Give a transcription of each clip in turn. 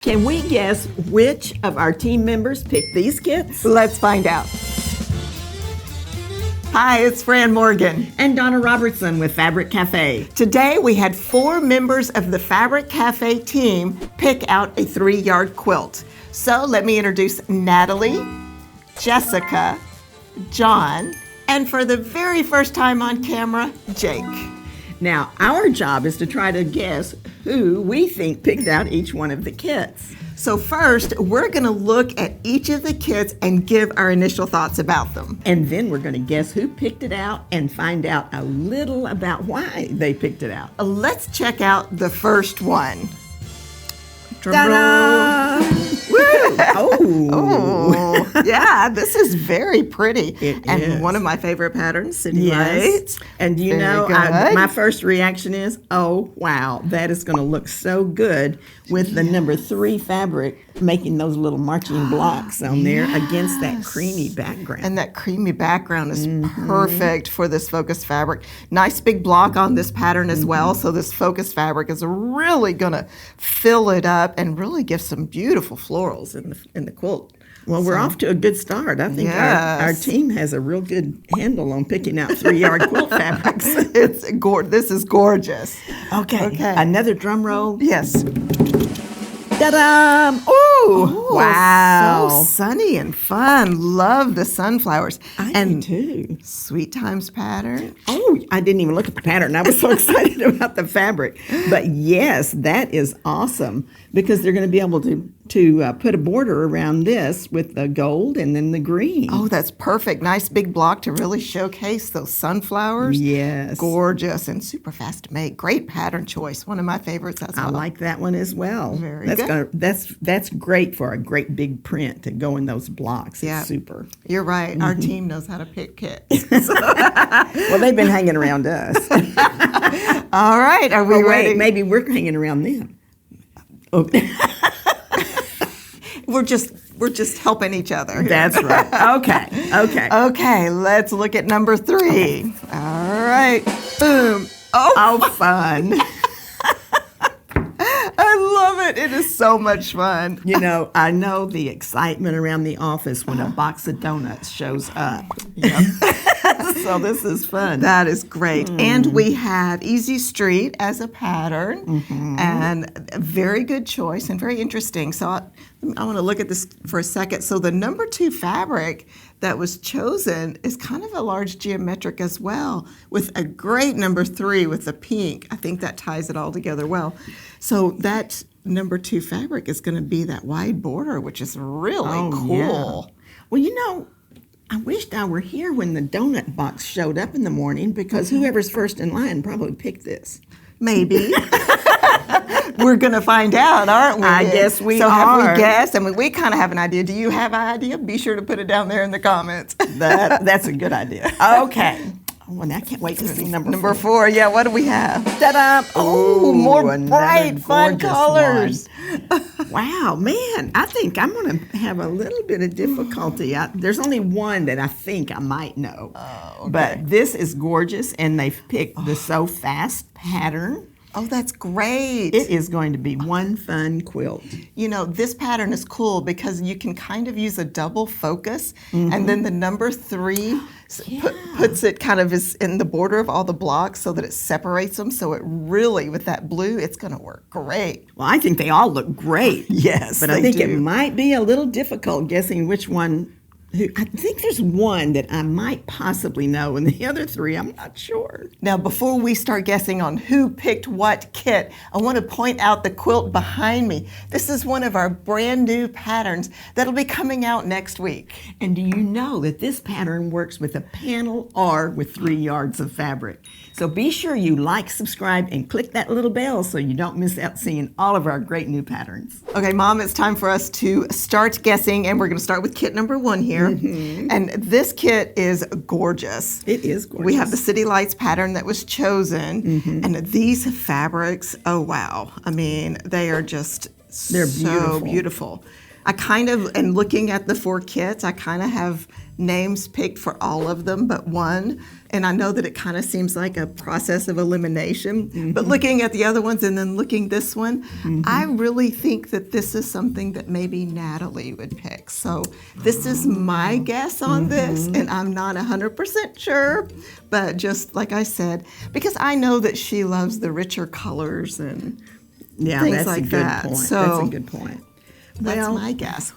Can we guess which of our team members picked these kits? Let's find out. Hi, it's Fran Morgan. And Donna Robertson with Fabric Café. Today we had 4 members of the Fabric Café team pick out a 3-yard quilt. So let me introduce Natalie, Jessica, John, and for the very first time on camera, Jake. Now, our job is to try to guess who we think picked out each one of the kits. So first, we're going to look at each of the kits and give our initial thoughts about them. And then we're going to guess who picked it out and find out a little about why they picked it out. Let's check out the first one. Drum roll. Woo! Oh, yeah, this is very pretty. It and is. One of my favorite patterns, City Yes. Lights. And you Very know, good. my first reaction is, oh, wow, that is going to look so good with the number 3 fabric making those little marching blocks on there against that creamy background. And that creamy background is perfect for this focused fabric. Nice big block on this pattern as well. So this focused fabric is really going to fill it up and really give some beautiful florals in the quilt. Well, we're off to a good start. I think our Yes. team has a real good handle on picking out 3-yard quilt fabrics. This is gorgeous. Okay. Another drum roll. Yes. Ta-da! Ooh! Wow! So sunny and fun. Love the sunflowers. I do too. Sweet Times pattern. Oh, I didn't even look at the pattern. I was so excited about the fabric. But yes, that is awesome because they're going to be able to put a border around this with the gold and then the green. Oh, that's perfect. Nice big block to really showcase those sunflowers. Yes. Gorgeous and super fast to make. Great pattern choice. One of my favorites as well. I like that one as well. Very that's good. That's great for a great big print to go in those blocks. Yeah. It's super. You're right. Our team knows how to pick kits. Well, they've been hanging around us. All right. Are we Oh, ready? wait, maybe we're hanging around them. Okay. We're just helping each other. here. That's right. Okay. Okay, let's look at number 3. All right. Boom. Oh, fun. I love it. It is so much fun. You know, I know the excitement around the office when a box of donuts shows up. So this is fun. That is great. And we have Easy Street as a pattern, and a very good choice and very interesting. So I want to look at this for a second. So the number 2 fabric that was chosen is kind of a large geometric as well, with a great number 3 with the pink. I think that ties it all together well. So that number 2 fabric is going to be that wide border, which is really cool. Yeah. Well, you know, I wished I were here when the donut box showed up in the morning because whoever's first in line probably picked this. Maybe. We're going to find out, aren't we? I guess we so are. Have we guessed? I mean, we kind of have an idea. Do you have an idea? Be sure to put it down there in the comments. That's a good idea. Okay. Oh, and I can't wait to see number 4. Yeah, what do we have? Ta-da! Oh, more another bright, fun gorgeous colors. one. Wow, man, I think I'm going to have a little bit of difficulty. There's only one that I think I might know. Oh, okay. But this is gorgeous, and they've picked the So Fast pattern. Oh, that's great. It is going to be one fun quilt. You know, this pattern is cool because you can kind of use a double focus, and then the number 3 puts it kind of is in the border of all the blocks so that it separates them. So it really, with that blue, it's going to work great. Well, I think they all look great. Yes, But I they think do. it might be a little difficult guessing which one. I think there's one that I might possibly know, and the other 3, I'm not sure. Now, before we start guessing on who picked what kit, I want to point out the quilt behind me. This is one of our brand new patterns that'll be coming out next week. And do you know that this pattern works with a panel or with 3 yards of fabric? So be sure you like, subscribe, and click that little bell so you don't miss out seeing all of our great new patterns. Okay, Mom, it's time for us to start guessing, and we're going to start with kit number 1 here. And this kit is gorgeous. It is gorgeous. We have the City Lights pattern that was chosen, and these fabrics, oh wow. I mean, they are just They're so beautiful. beautiful. I kind of, and looking at the 4 kits, I kind of have names picked for all of them but one. And I know that it kind of seems like a process of elimination, but looking at the other ones and then looking this one, I really think that this is something that maybe Natalie would pick. So this is my guess on this, and I'm not 100% sure, but just like I said, because I know that she loves the richer colors and things that's like a good that. point. So That's a good point. that's Well, my guess.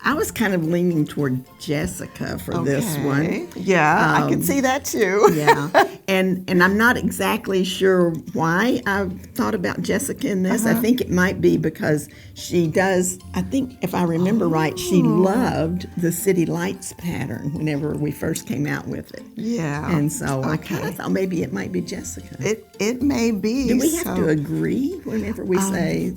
I was kind of leaning toward Jessica for this one. Yeah, I can see that too. Yeah, and I'm not exactly sure why I thought about Jessica in this. I think it might be because she does, I think if I remember right, she loved the City Lights pattern whenever we first came out with it. Yeah. And so I kind of thought maybe it might be Jessica. It may be. Do we have to agree whenever we say,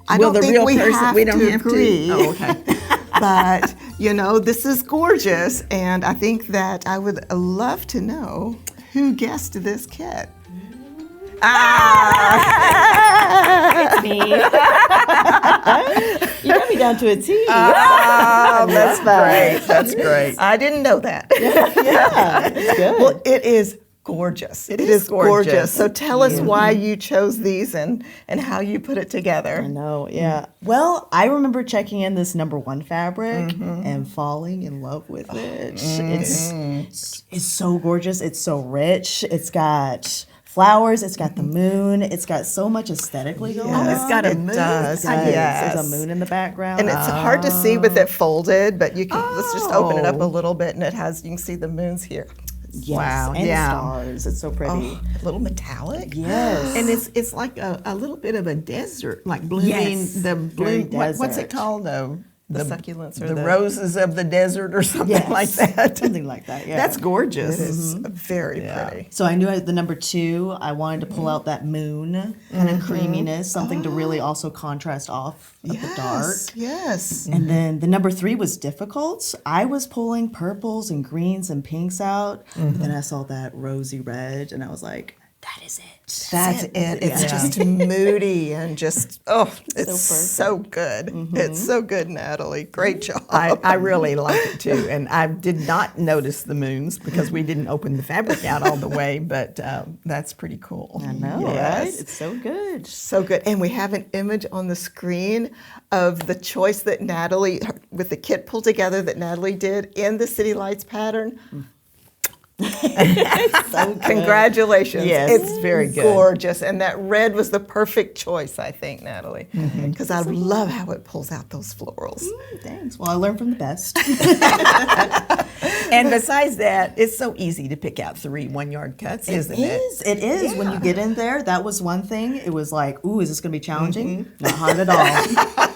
I well, don't the think real we person, have we don't to have agree. to? Oh, okay. But, this is gorgeous, and I think that I would love to know who guessed this kit. It's me. You got me down to a T. That's great. That's great. I didn't know that. Yeah, it's good. Well, it is gorgeous. It is gorgeous. So tell us why you chose these and how you put it together. I know, yeah. Well, I remember checking in this #1 fabric and falling in love with it. It's so gorgeous. It's so rich. It's got flowers. It's got the moon. It's got so much aesthetically going on. It's got a It moon. does. Yes. There's a moon in the background. And it's hard to see with it folded, but you can let's just open it up a little bit, and you can see the moons here. Yes, Wow, and yeah. stars. It's so pretty. A little metallic. Yes. And it's like a little bit of a desert, like blooming Yes, the very bloom. What's it desert. called? The succulents or the the roses of the desert or something Yes, like that. something like that, yeah. That's gorgeous. It is very pretty. So I knew at the #2, I wanted to pull out that moon kind of creaminess, something to really also contrast off of the dark. Yes. And then the #3 was difficult. I was pulling purples and greens and pinks out, but then I saw that rosy red, and I was like, that is it. That's it. It's just moody and just, it's so good. It's so good, Natalie. Great job. I really like it too, and I did not notice the moons because we didn't open the fabric out all the way, but that's pretty cool. I know, right? It's so good. So good. And we have an image on the screen of the choice that Natalie, with the kit pulled together that Natalie did in the City Lights pattern. So good. Congratulations. Yes, it's very good. Gorgeous. And that red was the perfect choice, I think, Natalie. Because I love how it pulls out those florals. Thanks. Well, I learned from the best. And besides that, it's so easy to pick out 3 1-yard cuts, isn't it? It is. When you get in there, that was one thing. It was like, ooh, is this going to be challenging? Not hard at all.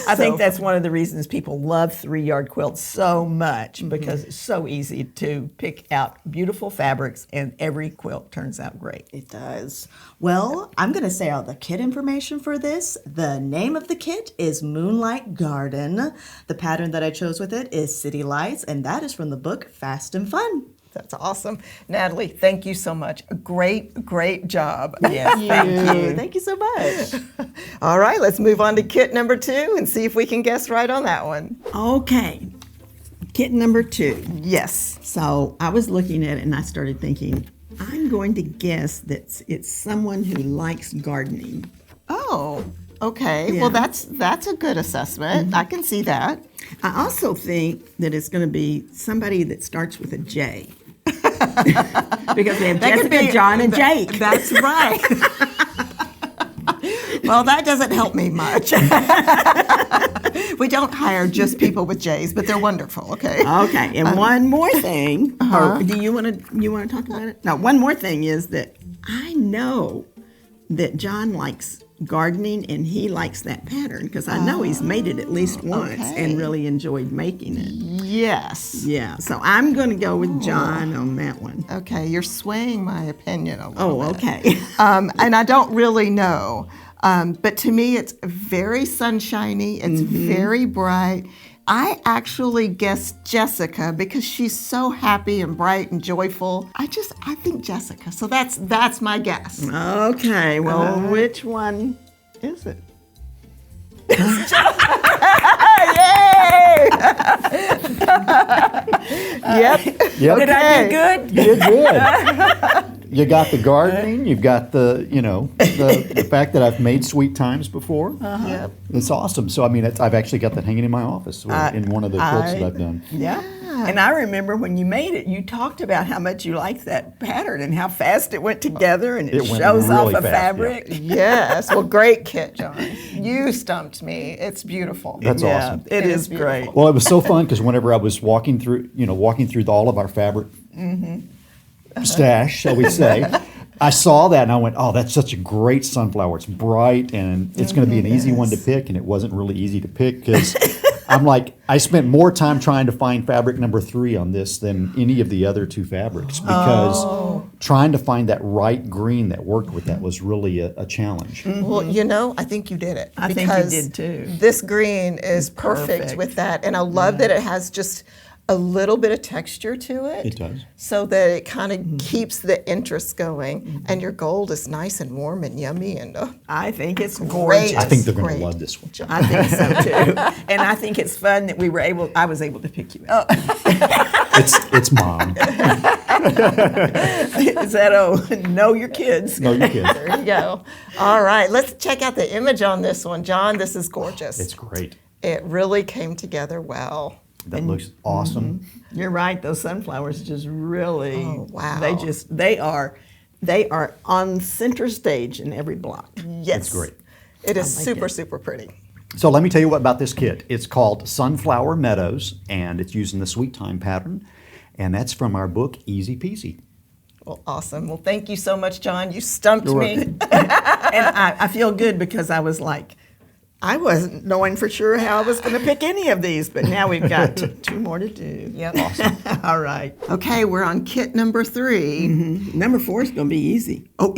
I think that's one of the reasons people love 3-yard quilts so much because it's so easy to pick out beautiful fabrics and every quilt turns out great. It does. Well, I'm going to say all the kit information for this. The name of the kit is Moonlight Garden. The pattern that I chose with it is City Lights, and that is from the book Fast and Fun. That's awesome. Natalie, thank you so much. Great, great job. Yes, thank you. Thank you so much. All right, let's move on to kit #2 and see if we can guess right on that one. Okay, kit #2. Yes. So I was looking at it and I started thinking, I'm going to guess that it's someone who likes gardening. Oh, okay. Yeah. Well, that's a good assessment. I can see that. I also think that it's going to be somebody that starts with a J. Because we have That could Jessica, be- John, and Jake. That's right. Well, that doesn't help me much. We don't hire just people with J's, but they're wonderful, okay? Okay, and one more thing, or do you want to talk about it? No, one more thing is that I know that John likes gardening and he likes that pattern because I know he's made it at least once okay. and really enjoyed making it. Yes. Yeah, so I'm going to go with John on that one. Okay, you're swaying my opinion a little Oh, bit. okay. And I don't really know. But to me, it's very sunshiny. It's very bright. I actually guessed Jessica because she's so happy and bright and joyful. I think Jessica. So that's my guess. Okay, well, which one is it? Yep. Yep. Did I do good? You did good. You got the gardening. You've got the fact that I've made sweet times before. Yep. It's awesome. So I mean, I've actually got that hanging in my office in one of the quilts that I've done. Yeah. And I remember when you made it, you talked about how much you liked that pattern and how fast it went together and it It went shows really off a fast, fabric. Yes. Well, great kit, John. You stumped me. It's beautiful. That's Yeah, awesome. It is beautiful. great. Well, it was so fun because whenever I was walking through all of our fabric stash, shall we say, I saw that and I went, "Oh, that's such a great sunflower. It's bright and it's going to be an easy one to pick." And it wasn't really easy to pick because I'm like, I spent more time trying to find fabric number 3 on this than any of the other 2 fabrics because trying to find that right green that worked with that was really a challenge. Well, I think you did it. I think you did too. This green is perfect with that. And I love that it has just a little bit of texture to it. It does. So that it kind of keeps the interest going. And your gold is nice and warm and yummy. And I think it's Great. gorgeous. I think they're going Great. to love this one. I think so too. And I think it's fun that I was able to pick you up. It's Mom. Is that know your kids? No, you kidding. there you go. All right, let's check out the image on this one. John, this is gorgeous. It's great. It really came together well. That looks awesome. You're right. Those sunflowers just really. Oh, wow. They are on center stage in every block. Yes. It's great. It is like super, it. super pretty. So let me tell you what about this kit. It's called Sunflower Meadows, and it's using the Sweet Time pattern, and that's from our book, Easy Peasy. Well, awesome. Well, thank you so much, John. You stumped You're me. welcome. And I feel good because I was like, I wasn't knowing for sure how I was going to pick any of these, but now we've got 2 more to do. Yep. Awesome. All right. Okay, we're on kit number 3. Number 4 is going to be easy. Oh,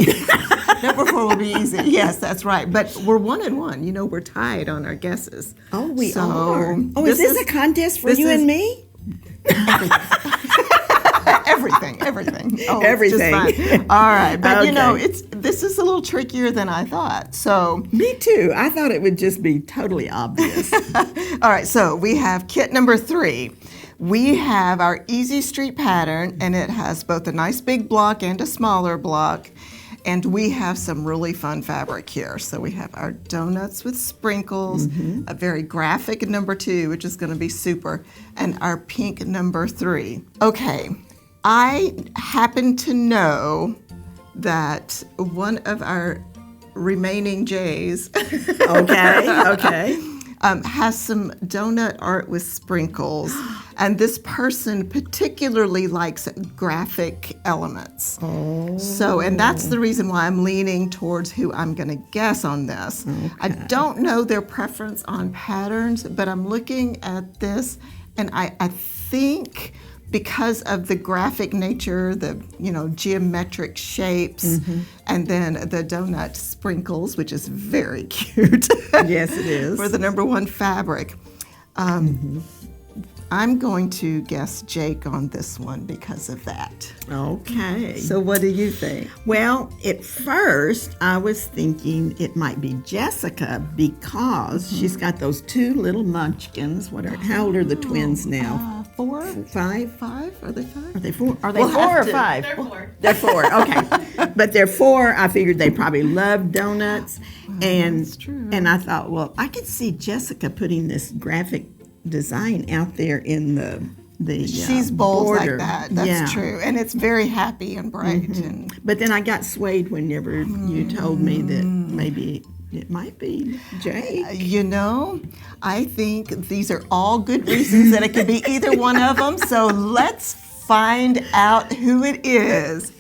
number 4 will be easy. Yes, that's right. But we're 1 and 1. We're tied on our guesses. Oh, we So, are. Oh, is this a contest for this you is- and me? Everything. Oh, Everything. It's just fine. All right, but Okay. this is a little trickier than I thought. So, Me too. I thought it would just be totally obvious. all right, so we have kit number 3. We have our Easy Street pattern, and it has both a nice big block and a smaller block. And we have some really fun fabric here. So we have our donuts with sprinkles, a very graphic number 2, which is going to be super, and our pink number 3. Okay, I happen to know that one of our remaining J's Okay. has some donut art with sprinkles, and this person particularly likes graphic elements. So, and that's the reason why I'm leaning towards who I'm going to guess on this. I don't know their preference on patterns, but I'm looking at this, and I think because of the graphic nature, the geometric shapes, and then the donut sprinkles, which is very cute. Yes, it is. For the number 1 fabric. I'm going to guess Jake on this one because of that. Okay. So what do you think? Well, at first, I was thinking it might be Jessica because she's got those 2 little munchkins. How old are the twins now? 4? 5? 5? Are they 5? Are they 4? Are they We'll 4 or have to- 5? They're 4. They're 4. Okay, but they're 4. I figured they probably love donuts, and that's true. and I thought, well, I could see Jessica putting this graphic design out there in the She's bold border. like that. That's Yeah. true. And it's very happy and bright. And But then I got swayed whenever you told me that maybe it might be Jake. I think these are all good reasons that it could be either one of them. So let's find out who it is.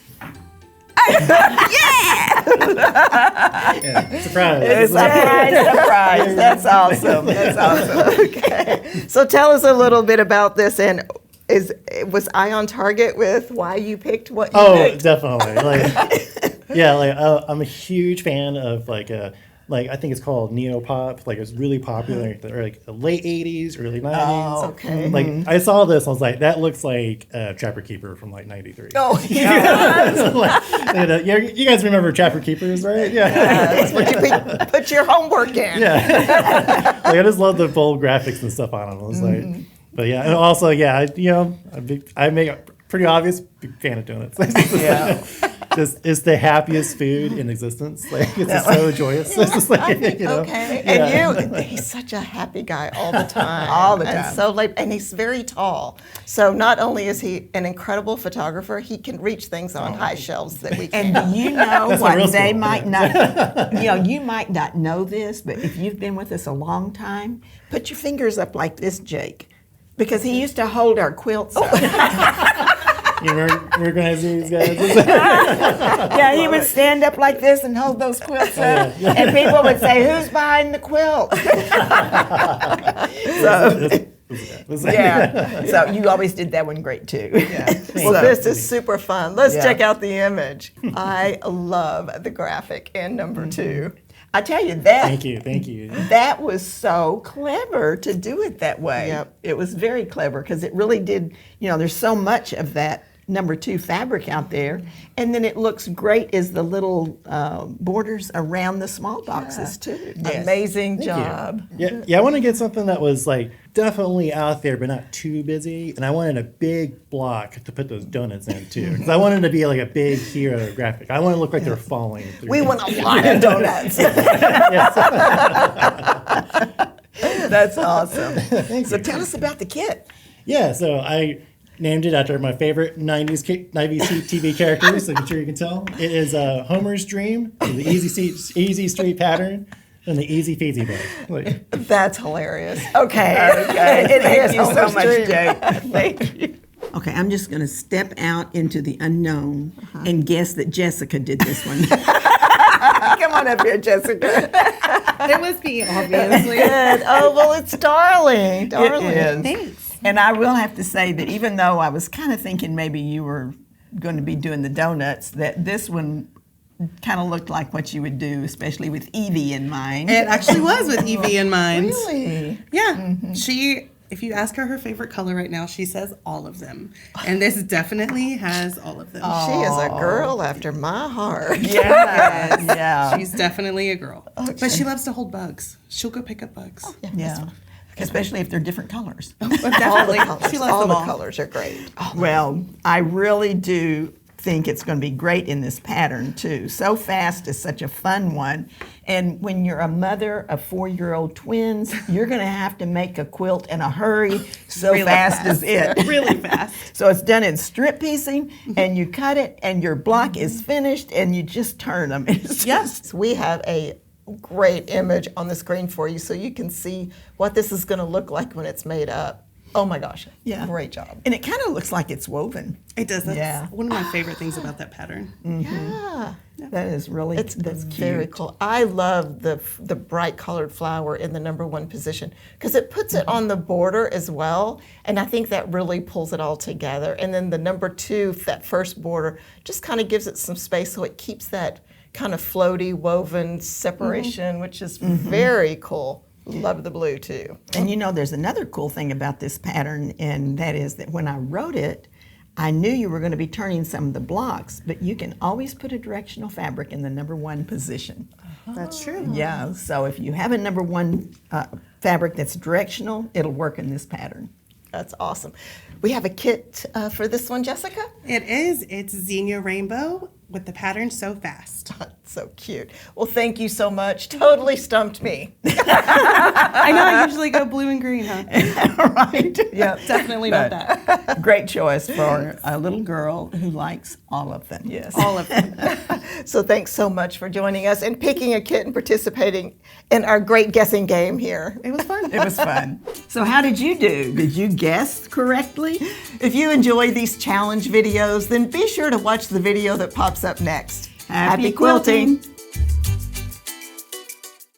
Surprise. Surprise. That's awesome. That's awesome. Okay. So tell us a little bit about this, and was I on target with why you picked what you Oh, picked? definitely. I'm a huge fan of I think it's called neopop. Like it's really popular, like the late '80s, early '90s. Oh, okay. Like I saw this, I was like, that looks like Trapper Keeper from like '93. Oh, yeah. You guys remember Trapper Keepers, right? Yeah. That's what you put your homework in. Yeah. I just love the bold graphics and stuff on them. I was like, But yeah, and also I make a pretty obvious big fan of donuts. Yeah. It's the happiest food in existence. Like it's just so joyous. It's just like, Okay. Yeah. And he's such a happy guy all the time. All the time. And so and he's very tall. So not only is he an incredible photographer, he can reach things on high shelves that we And can't. do you know That's a what real they skill. might not, you might not know this, but if you've been with us a long time, put your fingers up like this, Jake, because he used to hold our quilts up. You recognize these guys? Yeah, he would stand up like this and hold those quilts up, and people would say, "Who's behind the quilt?" Yeah, so you always did that one great too. Yeah. Well, this is super fun. Let's check out the image. I love the graphic in number 2. I tell you that. Thank you. That was so clever to do it that way. Yep. It was very clever because it really did, there's so much of that number 2 fabric out there. And then it looks great as the little borders around the small boxes too. Yes. Amazing job. Yeah, I want to get something that was like definitely out there, but not too busy. And I wanted a big block to put those donuts in too, because I wanted to be like a big hero graphic. I want to look like they're falling. Through We want a lot of donuts. That's awesome. So tell us about the kit. Yeah, so I named it after my favorite 90s TV characters, I'm sure you can tell. It is Homer's Dream, the easy street pattern, and the easy feezy book. That's hilarious. Okay. Thank you so much, Jake. Thank you. Okay, I'm just going to step out into the unknown and guess that Jessica did this one. Come on up here, Jessica. It was me, obviously. Good. Oh, well, it's darling. Darling. It is. Thanks. And I will have to say that even though I was kind of thinking maybe you were going to be doing the donuts, that this one kind of looked like what you would do, especially with Evie in mind. It actually was with Evie in mind. Really? Yeah. If you ask her favorite color right now, she says all of them. And this definitely has all of them. She is a girl after my heart. Yeah. She's definitely a girl. But she loves to hold bugs. She'll go pick up bugs. Yeah. Especially if they're different colors. Definitely. She loves All them the all. colors are great. Well, I really do think it's going to be great in this pattern too. So Fast is such a fun one. And when you're a mother of 4-year-old twins, you're going to have to make a quilt in a hurry. So Really fast is it. Really fast. So it's done in strip piecing, and you cut it, and your block is finished, and you just turn them. It's Yes, we have a great image on the screen for you so you can see what this is going to look like when it's made up. Oh my gosh. Yeah. Great job. And it kind of looks like it's woven. It does. That's Yeah. one of my favorite things about that pattern. Yeah. That is really It's that's cute. very cool. I love the bright colored flower in the number 1 position because it puts it on the border as well, and I think that really pulls it all together. And then the number 2, that first border, just kind of gives it some space so it keeps that kind of floaty woven separation, which is very cool. Love the blue too. And there's another cool thing about this pattern, and that is that when I wrote it, I knew you were going to be turning some of the blocks, but you can always put a directional fabric in the number 1 position. That's true. Yeah, so if you have a number 1 fabric that's directional, it'll work in this pattern. That's awesome. We have a kit for this one, Jessica. It is. It's Xenia Rainbow with the pattern So Fast. So cute. Well, thank you so much. Totally stumped me. I know I usually go blue and green, huh? Right? Yeah. Definitely not that. Great choice for a little girl who likes all of them. Yes. All of them. So thanks so much for joining us and picking a kit and participating in our great guessing game here. It was fun. It was fun. So how did you do? Did you guess correctly? If you enjoy these challenge videos, then be sure to watch the video that pops up next. Happy quilting!